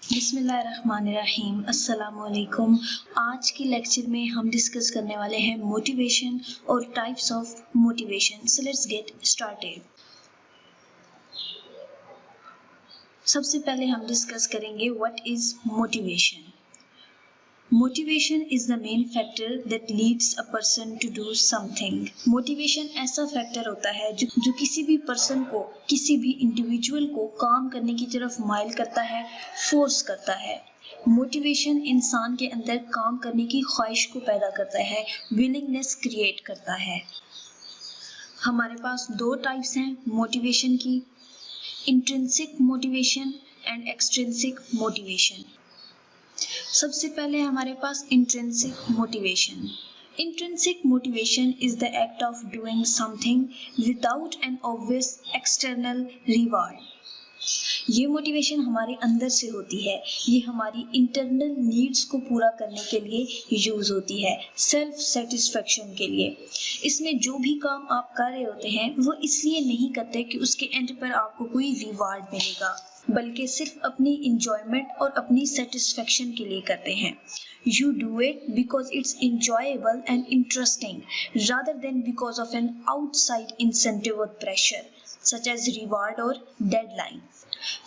बिस्मिल्लाहिर्रहमानिर्रहीम अस्सलामुअलैकुम। आज के लेक्चर में हम डिस्कस करने वाले हैं मोटिवेशन और types of motivation. So let's get started. सबसे पहले हम डिस्कस करेंगे what is motivation. Motivation is the main factor that leads a person to do something. Motivation ऐसा फैक्टर होता है जो किसी भी पर्सन को, किसी भी इंडिविजुअल को काम करने की तरफ माइल करता है, फोर्स करता है। मोटिवेशन इंसान के अंदर काम करने की ख्वाहिश को पैदा करता है, विलिंगनेस क्रिएट करता है। हमारे पास दो टाइप्स हैं मोटिवेशन की, intrinsic motivation and extrinsic motivation. सबसे पहले हमारे पास intrinsic motivation. Intrinsic motivation is the act of doing something without an obvious external reward. ये मोटिवेशन हमारे अंदर से होती है, ये हमारी इंटरनल नीड्स को पूरा करने के लिए यूज होती है, सेल्फ सेटिस्फेक्शन के लिए। इसमें जो भी काम आप कर रहे होते हैं वो इसलिए नहीं करते कि उसके एंड पर आपको कोई रिवार्ड मिलेगा, बल्कि सिर्फ अपनी इंजॉयमेंट और अपनी सेटिस्फेक्शन के लिए करते हैं। You do it because it's enjoyable and interesting rather than because of an outside incentive or pressure such as reward or deadline.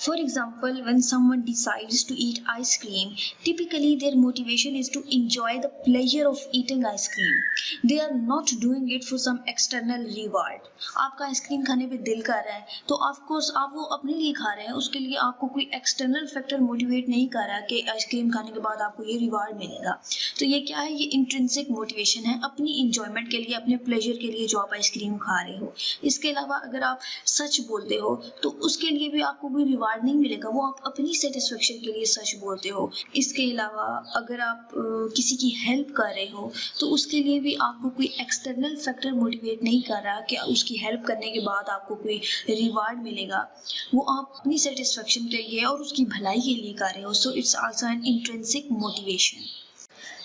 For example, when someone decides to eat ice cream, typically their motivation is to enjoy the pleasure of eating ice cream. They are not doing it for some external reward. आपका ice cream खाने पे दिल कर रहा है तो of course आप वो अपने लिए खा रहे हैं, उसके लिए आपको कोई एक्सटर्नल फैक्टर मोटिवेट नहीं कर रहा कि आइसक्रीम खाने के बाद आपको ये रिवार्ड मिलेगा। तो ये क्या है, ये इंट्रिंसिक मोटिवेशन है, अपनी इंजॉयमेंट के लिए, अपने प्लेजर के लिए जो आप आइसक्रीम खा रहे हो। इसके अलावा अगर आप सच बोलते हो तो उसके लिए भी आपको कोई रिवार्ड नहीं मिलेगा, वो आप अपनी सेटिस्फेक्शन के लिए सच बोलते हो। इसके अलावा अगर आप किसी की हेल्प कर रहे हो तो उसके लिए भी आपको कोई एक्सटर्नल फैक्टर मोटिवेट नहीं कर रहा कि उसकी हेल्प करने के बाद आपको कोई रिवार्ड मिलेगा, वो आप अपनी सेटिस्फेक्शन के लिए और उसकी भलाई के लिए कर रहे हो। So it's also an intrinsic motivation.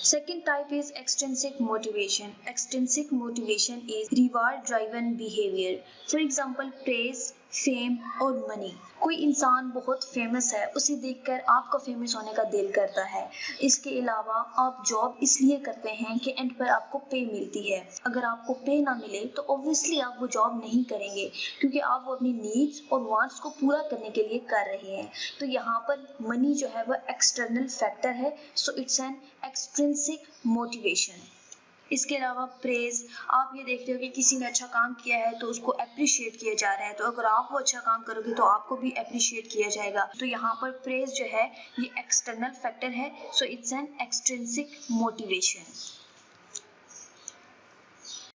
Second type is extrinsic motivation. Extrinsic motivation is reward driven behavior. For example, praise, fame और money. कोई इंसान बहुत फेमस है, उसे देखकर आपका फेमस होने का दिल करता है। इसके अलावा आप जॉब इसलिए करते हैं कि एंड पर आपको पे मिलती है। अगर आपको पे ना मिले तो ऑब्वियसली आप वो जॉब नहीं करेंगे, क्योंकि आप वो अपनी नीड्स और वांट्स को पूरा करने के लिए कर रहे हैं। तो यहाँ पर मनी जो है वो एक्सटर्नल फैक्टर है, so it's an extrinsic motivation. इसके अलावा प्रेज, आप ये देखते हो कि किसी ने अच्छा काम किया है तो उसको अप्रिशिएट किया जा रहा है, तो अगर आप वो अच्छा काम करोगे तो आपको भी अप्रिशिएट किया जाएगा। तो यहाँ पर प्रेज जो है ये एक्सटर्नल फैक्टर है, so it's an extrinsic motivation.